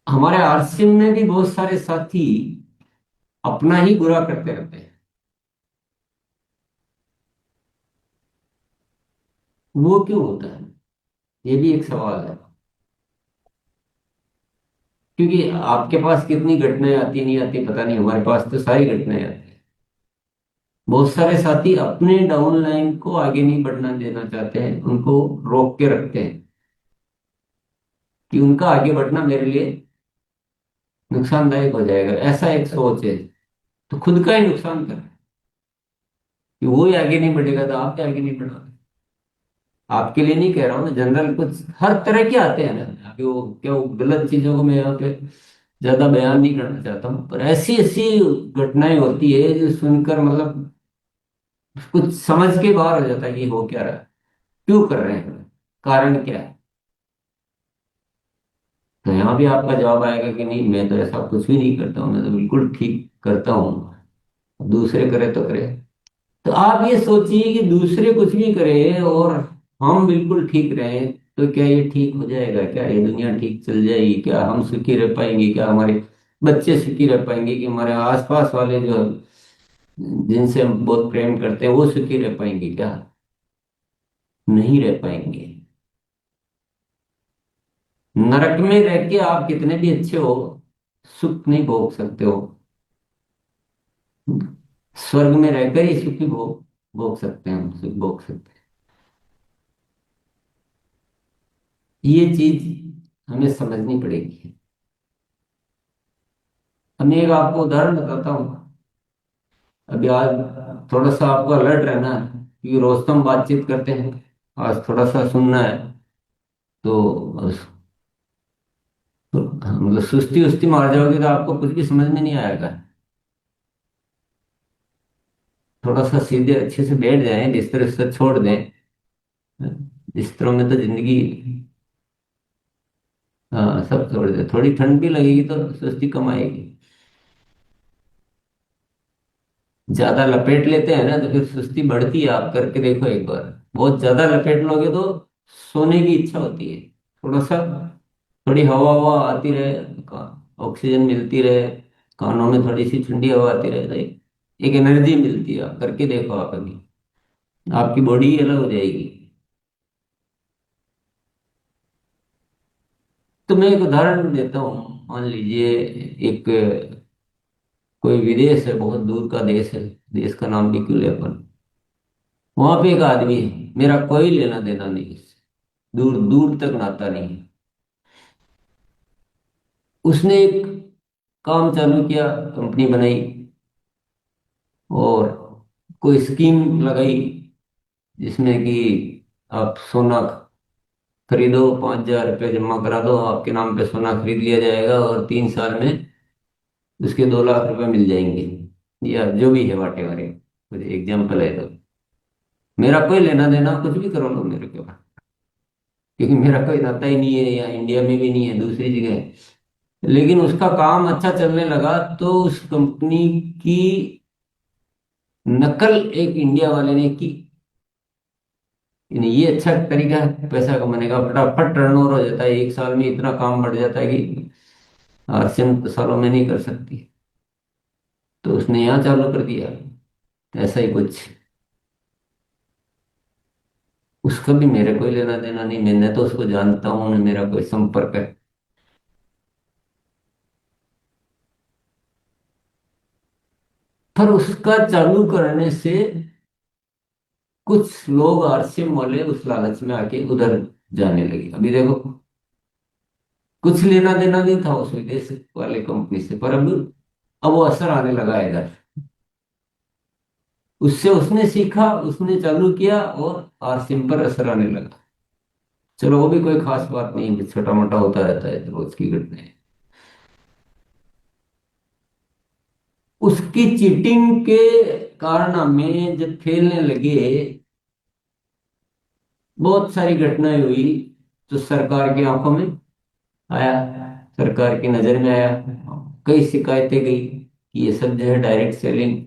हमारे आरसीएम में भी बहुत सारे साथी अपना ही बुरा करते रहते हैं। वो क्यों होता है? ये भी एक सवाल है। क्योंकि आपके पास कितनी घटनाएं आती नहीं आती पता नहीं, हमारे पास तो सारी घटनाएं आती हैं। बहुत सारे साथी अपने डाउन लाइन को आगे नहीं बढ़ना देना चाहते हैं, उनको रोक के रखते हैं कि उनका आगे बढ़ना मेरे लिए नुकसानदायक हो जाएगा, ऐसा एक सोच है। तो खुद का ही नुकसान कर रहे हैं कि वो ही आगे नहीं बढ़ेगा तो आप क्या आगे नहीं बढ़ोगे। आपके लिए नहीं कह रहा हूँ मैं, जनरल कुछ हर तरह के आते हैं ना। अभी वो क्या, वो गलत चीजों को मैं यहाँ पे ज्यादा बयान नहीं करना चाहता हूँ, पर ऐसी ऐसी घटनाएं होती है जो सुनकर मतलब कुछ समझ के बाहर हो जाता है कि हो क्या रहा है, क्यों कर रहे हैं, कारण क्या है। तो यहाँ भी आपका जवाब आएगा कि नहीं, मैं तो ऐसा कुछ भी नहीं करता हूँ, मैं तो बिल्कुल ठीक करता हूँ, दूसरे करे तो करे। तो आप ये सोचिए कि दूसरे कुछ भी करें और हम बिल्कुल ठीक रहें, तो क्या ये ठीक हो जाएगा? क्या ये दुनिया ठीक चल जाएगी? क्या हम सुखी रह पाएंगे? क्या हमारे बच्चे सुखी रह पाएंगे? कि हमारे आसपास वाले जो जिनसे हम बहुत प्रेम करते हैं वो सुखी रह पाएंगे? क्या नहीं रह पाएंगे। नरक में रह के आप कितने भी अच्छे हो, सुख नहीं भोग सकते हो। स्वर्ग में रहकर ही सुखी भोग भोग सकते हैं, हम सुख भोग सकते हैं। ये चीज हमें समझनी पड़ेगी। अब मैं एक आपको उदाहरण बताता हूँ। अभी आज थोड़ा सा आपको अलर्ट रहना है, क्योंकि रोज तो हम बातचीत करते हैं, आज थोड़ा सा सुनना है। तो मतलब सुस्ती उस्ती मार जाओगे तो आपको कुछ भी समझ में नहीं आएगा। थोड़ा सा सीधे अच्छे से बैठ जाएं, बिस्तर उस्तर छोड़ दें। बिस्तरों में तो जिंदगी, हाँ सब छोड़ दें। थोड़ी ठंड भी लगेगी तो सुस्ती कम आएगी। ज्यादा लपेट लेते हैं ना तो फिर सुस्ती बढ़ती है, आप करके देखो एक बार। बहुत ज्यादा लपेट लोगे तो सोने की इच्छा होती है। थोड़ा सा, थोड़ी हवा हवा आती रहे, ऑक्सीजन मिलती रहे, कानों में थोड़ी सी ठंडी हवा आती रहे, तो एक एनर्जी मिलती है। आप करके देखो, आप अभी आपकी बॉडी ही अलग हो जाएगी। तो मैं एक उदाहरण देता हूँ। मान लीजिए एक कोई विदेश है, बहुत दूर का देश है, देश का नाम भी क्यों ले अपन। वहां पे एक आदमी है, मेरा कोई लेना देना नहीं इससे, दूर दूर तक नाता नहीं है। उसने एक काम चालू किया, कंपनी बनाई और कोई स्कीम लगाई जिसमें कि आप सोना खरीदो, 5,000 रुपये जमा करा दो, आपके नाम पे सोना खरीद लिया जाएगा और 3 साल में उसके 2 लाख रुपए मिल जाएंगे, या जो भी है वाटे वारे, कुछ एग्जाम्पल है तो। मेरा कोई लेना देना, कुछ भी करो लो मेरे के पास, क्योंकि मेरा कोई नाता ही नहीं है, या इंडिया में भी नहीं है, दूसरी जगह है। लेकिन उसका काम अच्छा चलने लगा तो उस कंपनी की नकल एक इंडिया वाले ने की। यानी ये अच्छा तरीका है पैसा कमाने का, फटाफट टर्नओवर हो जाता है, एक साल में इतना काम बढ़ जाता है कि आरसीएम सालों में नहीं कर सकती। तो उसने यहाँ चालू कर दिया। तो ऐसा ही कुछ, उसका भी मेरे कोई लेना देना नहीं, मैंने तो उसको जानता हूँ ना, मेरा कोई संपर्क है। पर उसका चालू करने से कुछ लोग आरसीएम वाले उस लालच में आके उधर जाने लगे। अभी देखो, कुछ लेना देना नहीं था उस विदेश वाले कंपनी से, पर अब वो असर आने लगा है इधर। उससे उसने सीखा, उसने चालू किया और आरसीएम पर असर आने लगा। चलो वो भी कोई खास बात नहीं है, छोटा मोटा होता रहता है रोज की घटनाएं। उसकी चीटिंग के कारनामे जब फैलने लगे, बहुत सारी घटनाएं हुई, तो सरकार की आंखों में आया, सरकार की नजर में आया। कई शिकायतें गई कि ये सब जो है डायरेक्ट सेलिंग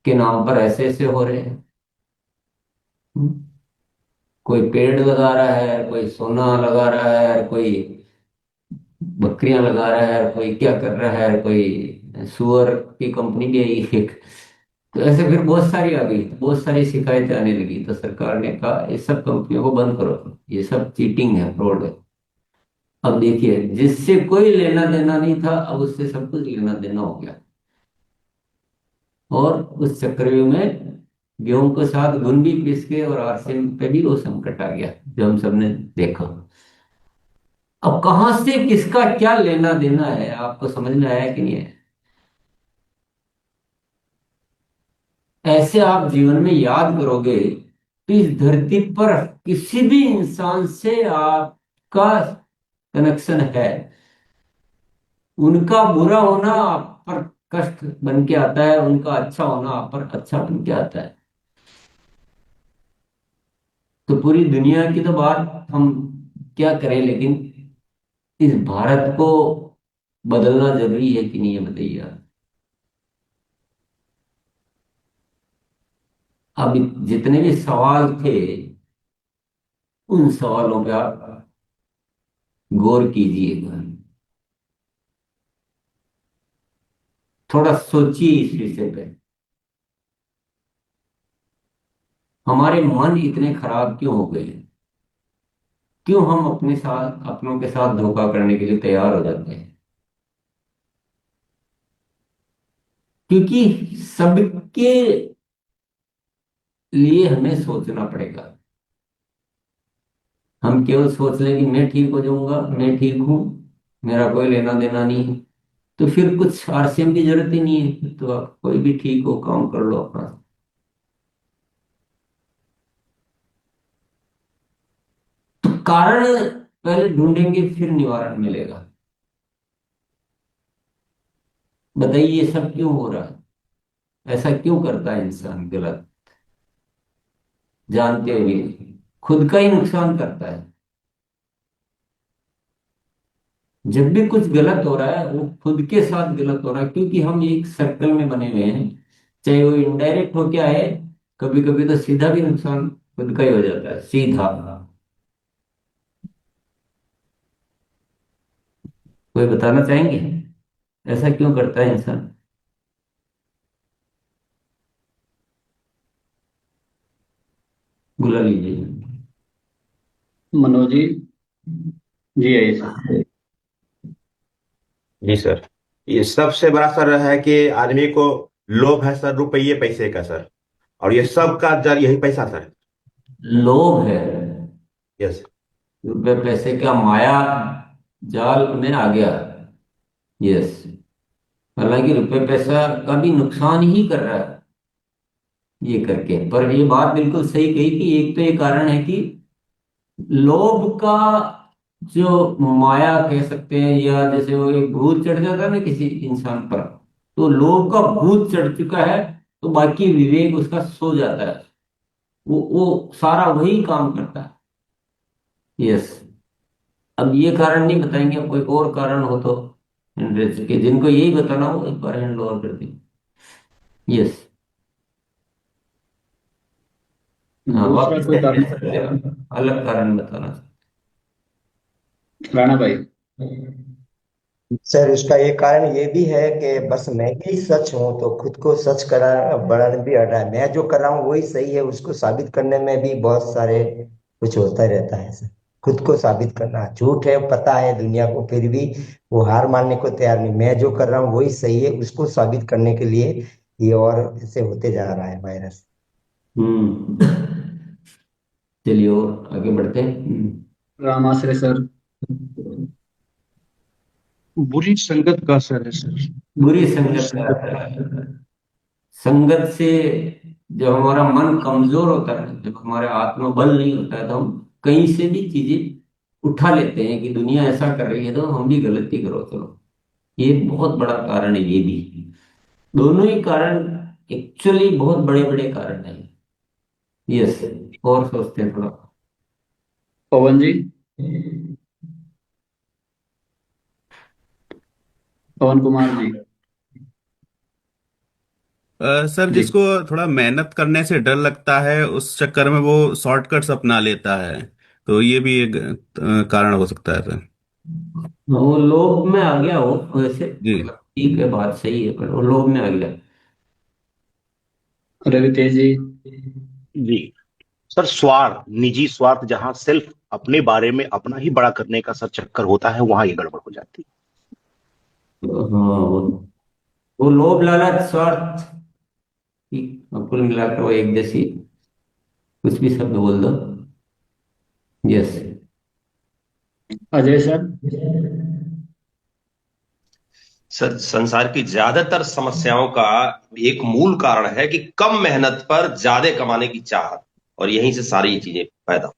के नाम पर ऐसे ऐसे हो रहे हैं। हम्म, कोई पेड़ लगा रहा है, कोई सोना लगा रहा है, कोई बकरियां लगा रहा है, कोई क्या कर रहा है, कोई सुअर की कंपनी भी आई एक। तो ऐसे फिर बहुत सारी आ गई, बहुत सारी शिकायतें आने लगी, तो सरकार ने कहा ये सब कंपनियों को बंद करो, ये सब चीटिंग है, फ्रॉड है। अब देखिए, जिससे कोई लेना देना नहीं था, अब उससे सब कुछ लेना देना हो गया। और उस चक्रव्यूह में गेहूं के साथ घुन भी पिस के, और आरसीएम पे भी वो संकट आ गया, जो हम सबने देखा। अब कहां से किसका क्या लेना देना है, आपको समझ में आया कि नहीं है? ऐसे आप जीवन में याद करोगे कि इस धरती पर किसी भी इंसान से आपका कनेक्शन है, उनका बुरा होना आप पर कष्ट बन के आता है, उनका अच्छा होना आप पर अच्छा बन के आता है। तो पूरी दुनिया की तो बात हम क्या करें, लेकिन इस भारत को बदलना जरूरी है कि नहीं, है बताइए आप। अब जितने भी सवाल थे, उन सवालों पे आप गौर कीजिएगा, थोड़ा सोचिए इस विषय पे। हमारे मन इतने खराब क्यों हो गए? क्यों हम अपने साथ, अपनों के साथ धोखा करने के लिए तैयार हो जाते हैं? क्योंकि सबके लिए हमें सोचना पड़ेगा। हम केवल सोच लें कि मैं ठीक हो जाऊंगा, मैं ठीक हूं, मेरा कोई लेना देना नहीं है, तो फिर कुछ आरसीएम की जरूरत ही नहीं है, तो आप कोई भी ठीक हो, काम कर लो अपना। तो कारण पहले ढूंढेंगे, फिर निवारण मिलेगा। बताइए ये सब क्यों हो रहा है? ऐसा क्यों करता है इंसान गलत, जानते हुए भी खुद का ही नुकसान करता है? जब भी कुछ गलत हो रहा है, वो खुद के साथ गलत हो रहा है, क्योंकि हम एक सर्कल में बने हुए हैं। चाहे वो इनडायरेक्ट हो क्या है, कभी कभी तो सीधा भी नुकसान खुद का ही हो जाता है, सीधा। कोई बताना चाहेंगे ऐसा क्यों करता है इंसान? बुला लीजिए। मनोज जी। जी आइए सर। जी सर। ये सबसे बड़ा सर है कि आदमी को लोभ है सर, रुपये पैसे का सर। और ये सब का जड़ यही पैसा सर। लोभ है, यस। रुपए पैसे का माया जाल में आ गया। यस। हालांकि रुपए पैसा का भी नुकसान ही कर रहा है ये करके, पर ये बात बिल्कुल सही कही कि एक तो ये कारण है कि लोभ का जो माया कह सकते हैं, या जैसे वो एक भूत चढ़ जाता है ना किसी इंसान पर, तो लोभ का भूत चढ़ चुका है, तो बाकी विवेक उसका सो जाता है। वो सारा वही काम करता है। यस। अब ये कारण नहीं बताएंगे, अब कोई और कारण हो तो इंटरेस्ट के, जिनको यही बताना हो एक बार हैंड ओवर कर दी। यस। हाँ, दूसरा वापस कोई से कारण ले सकते हो, अलग कारण बताना। राणा भाई। सर उसका एक कारण ये भी है कि बस मैं ही सच हूं, तो खुद को सच करा बढ़ाने भी हट रहा है। मैं जो कर रहा हूँ वही सही है, उसको साबित करने में भी बहुत सारे कुछ होता रहता है सर। खुद को साबित करना झूठ है, पता है दुनिया को, फिर भी वो हार मानने को तैयार नहीं। मैं जो कर रहा हूँ वही सही है, उसको साबित करने के लिए ये और ऐसे होते जा रहा है वायरस। चलिए और आगे बढ़ते हैं। रामाश्रय सर। बुरी संगत का असर है सर। बुरी बुरी संगत का संगत असर का। है। संगत से जब हमारा मन कमजोर होता है, जब हमारा आत्मबल नहीं होता है, तो हम कहीं से भी चीजें उठा लेते हैं कि दुनिया ऐसा कर रही है तो हम भी गलती करो, चलो। ये बहुत बड़ा कारण है ये भी। दोनों ही कारण एक्चुअली बहुत बड़े बड़े कारण हैं। यस। और सोचते हैं थोड़ा। पवन जी। पवन कुमार जी। सर, जी। जिसको थोड़ा मेहनत करने से डर लगता है उस चक्कर में वो शॉर्टकट्स अपना लेता है। तो ये भी एक कारण हो सकता है सर। वो लोभ में आ गया हो वैसे, जी। मतलब ठीक है, बात सही है, पर वो लोभ में आ गया। रवि तेज जी। जी सर, स्वार्थ, निजी स्वार्थ, जहां सिर्फ अपने बारे में अपना ही बड़ा करने का सर चक्कर होता है, वहां ये गड़बड़ हो जाती हाँ, वो लोभ लालच स्वार्थ की कुल मिलाकर वो एक जैसी, कुछ भी शब्द बोल दो। यस। अजय सर। संसार की ज्यादातर समस्याओं का एक मूल कारण है कि कम मेहनत पर ज्यादा कमाने की चाहत, और यहीं से सारी चीजें पैदा